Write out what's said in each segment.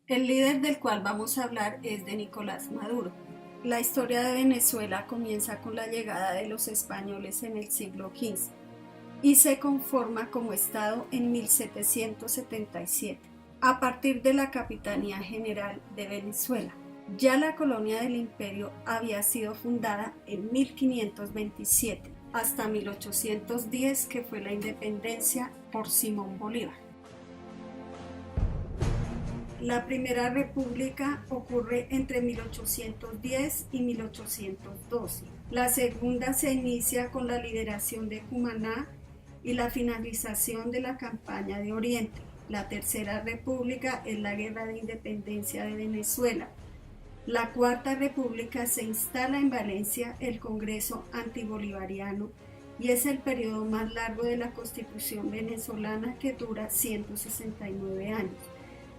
El líder del cual vamos a hablar es de Nicolás Maduro. La historia de Venezuela comienza con la llegada de los españoles en el siglo XV y se conforma como Estado en 1777, a partir de la Capitanía General de Venezuela. Ya la colonia del imperio había sido fundada en 1527 hasta 1810, que fue la independencia por Simón Bolívar. La Primera República ocurre entre 1810 y 1812. La segunda se inicia con la liberación de Cumaná y la finalización de la campaña de Oriente. La Tercera República es la Guerra de Independencia de Venezuela. La Cuarta República se instala en Valencia el Congreso Antibolivariano y es el periodo más largo de la Constitución venezolana, que dura 169 años.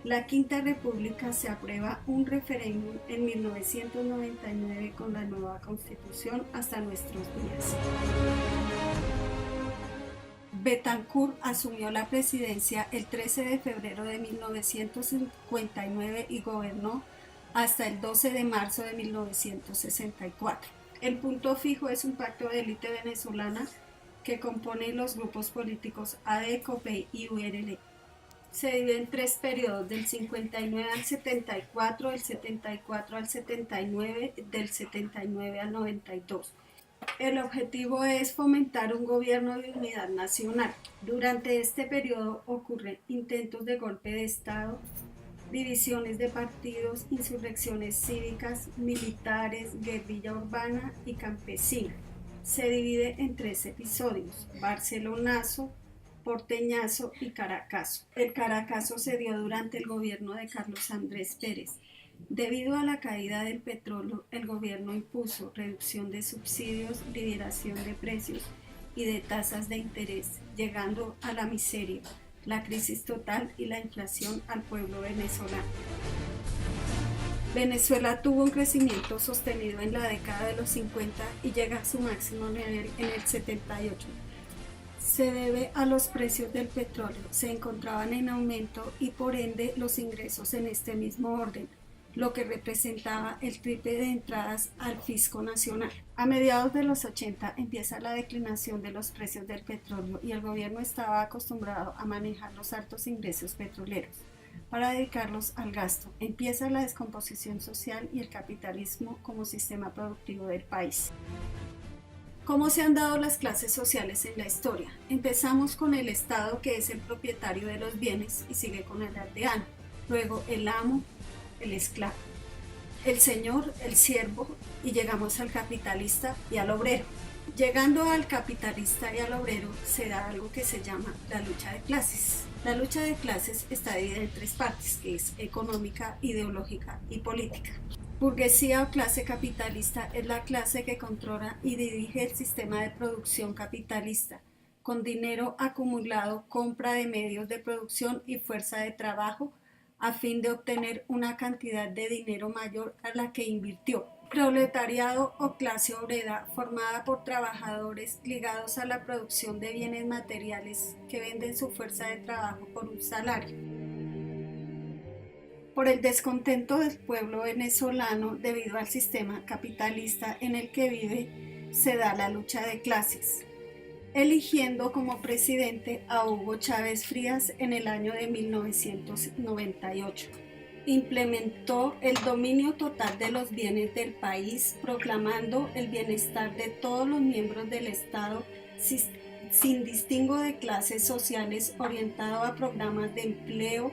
La Quinta República se aprueba un referéndum en 1999 con la nueva Constitución hasta nuestros días. Betancourt asumió la presidencia el 13 de febrero de 1959 y gobernó hasta el 12 de marzo de 1964. El punto fijo es un pacto de élite venezolana que compone los grupos políticos AD, COPEI y URL. Se divide en tres periodos: del 59 al 74, del 74 al 79, del 79 al 92. El objetivo es fomentar un gobierno de unidad nacional. Durante este periodo ocurren intentos de golpe de Estado, divisiones de partidos, insurrecciones cívicas, militares, guerrilla urbana y campesina. Se divide en tres episodios: Barcelonazo, Porteñazo y Caracazo. El Caracazo se dio durante el gobierno de Carlos Andrés Pérez. Debido a la caída del petróleo, el gobierno impuso reducción de subsidios, liberación de precios y de tasas de interés, llegando a la miseria, la crisis total y la inflación al pueblo venezolano. Venezuela tuvo un crecimiento sostenido en la década de los 50 y llega a su máximo nivel en el 78. Se debe a los precios del petróleo, se encontraban en aumento y por ende los ingresos en este mismo orden, lo que representaba el triple de entradas al fisco nacional. A mediados de los 80 empieza la declinación de los precios del petróleo y el gobierno estaba acostumbrado a manejar los altos ingresos petroleros para dedicarlos al gasto. Empieza la descomposición social y el capitalismo como sistema productivo del país. ¿Cómo se han dado las clases sociales en la historia? Empezamos con el Estado, que es el propietario de los bienes, y sigue con el aldeano, luego el amo, el esclavo, el señor, el siervo, y llegamos al capitalista y al obrero. Llegando al capitalista y al obrero se da algo que se llama la lucha de clases. La lucha de clases está dividida en tres partes, que es económica, ideológica y política. Burguesía o clase capitalista es la clase que controla y dirige el sistema de producción capitalista. Con dinero acumulado compra de medios de producción y fuerza de trabajo a fin de obtener una cantidad de dinero mayor a la que invirtió. Proletariado o clase obrera, formada por trabajadores ligados a la producción de bienes materiales que venden su fuerza de trabajo por un salario. Por el descontento del pueblo venezolano debido al sistema capitalista en el que vive, se da la lucha de clases, eligiendo como presidente a Hugo Chávez Frías en el año de 1998. Implementó el dominio total de los bienes del país, proclamando el bienestar de todos los miembros del Estado sin distingo de clases sociales, orientado a programas de empleo,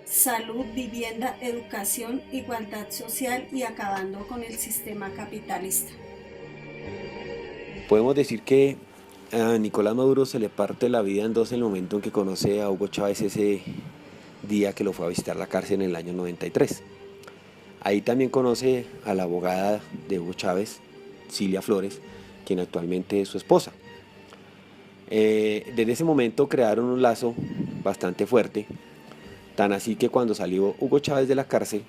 salud, vivienda, educación, igualdad social y acabando con el sistema capitalista. Podemos decir que a Nicolás Maduro se le parte la vida en dos en el momento en que conoce a Hugo Chávez ese día que lo fue a visitar la cárcel en el año 93. Ahí también conoce a la abogada de Hugo Chávez, Cilia Flores, quien actualmente es su esposa. Desde ese momento crearon un lazo bastante fuerte, tan así que cuando salió Hugo Chávez de la cárcel,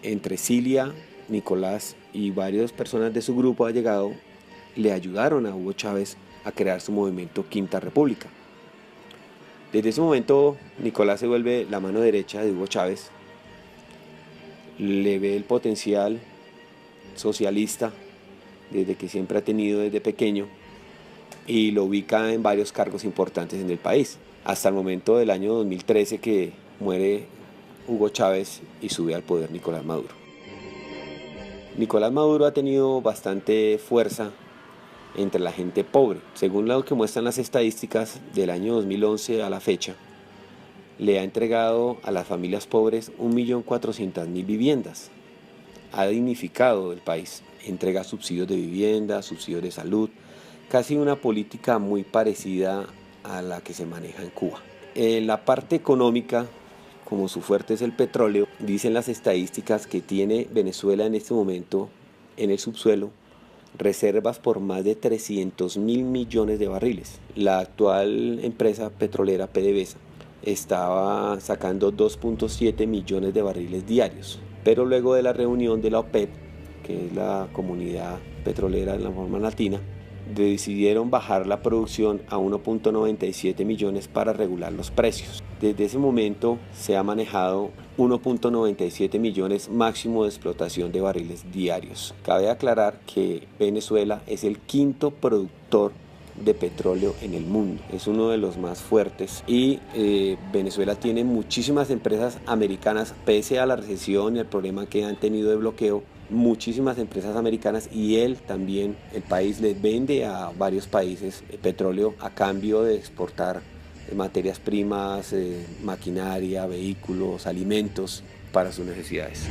entre Cilia, Nicolás y varias personas de su grupo allegado le ayudaron a Hugo Chávez a crear su movimiento Quinta República. Desde ese momento Nicolás se vuelve la mano derecha de Hugo Chávez, le ve el potencial socialista desde que siempre ha tenido desde pequeño y lo ubica en varios cargos importantes en el país, hasta el momento del año 2013 que muere Hugo Chávez y sube al poder Nicolás Maduro. Nicolás Maduro ha tenido bastante fuerza entre la gente pobre. Según lo que muestran las estadísticas del año 2011 a la fecha, le ha entregado a las familias pobres 1.400.000 viviendas. Ha dignificado el país, entrega subsidios de vivienda, subsidios de salud, casi una política muy parecida a la que se maneja en Cuba. En la parte económica, como su fuerte es el petróleo, dicen las estadísticas que tiene Venezuela en este momento en el subsuelo reservas por más de 300.000 millones de barriles. La actual empresa petrolera PDVSA estaba sacando 2.7 millones de barriles diarios, pero luego de la reunión de la OPEP, que es la comunidad petrolera en la forma latina, decidieron bajar la producción a 1.97 millones para regular los precios. Desde ese momento se ha manejado 1.97 millones máximo de explotación de barriles diarios. Cabe aclarar que Venezuela es el quinto productor de petróleo en el mundo, es uno de los más fuertes y Venezuela tiene muchísimas empresas americanas, pese a la recesión y el problema que han tenido de bloqueo, muchísimas empresas americanas, y él también, el país les vende a varios países petróleo a cambio de exportar materias primas, maquinaria, vehículos, alimentos para sus necesidades.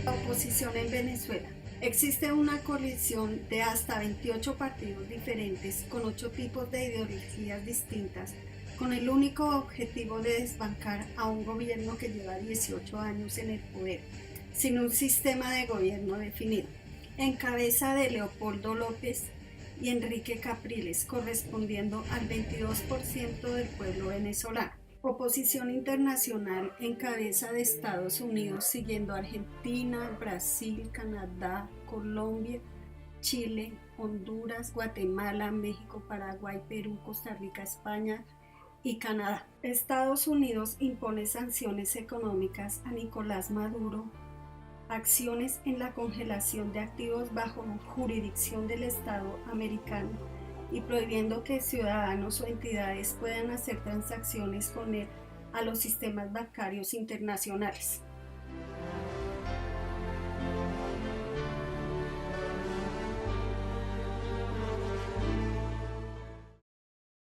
La oposición en Venezuela. Existe una coalición de hasta 28 partidos diferentes con 8 tipos de ideologías distintas, con el único objetivo de desbancar a un gobierno que lleva 18 años en el poder, sin un sistema de gobierno definido, en cabeza de Leopoldo López y Enrique Capriles, correspondiendo al 22% del pueblo venezolano. Oposición internacional en cabeza de Estados Unidos, siguiendo Argentina, Brasil, Canadá, Colombia, Chile, Honduras, Guatemala, México, Paraguay, Perú, Costa Rica, España y Canadá. Estados Unidos impone sanciones económicas a Nicolás Maduro, acciones en la congelación de activos bajo jurisdicción del Estado americano y prohibiendo que ciudadanos o entidades puedan hacer transacciones con él a los sistemas bancarios internacionales.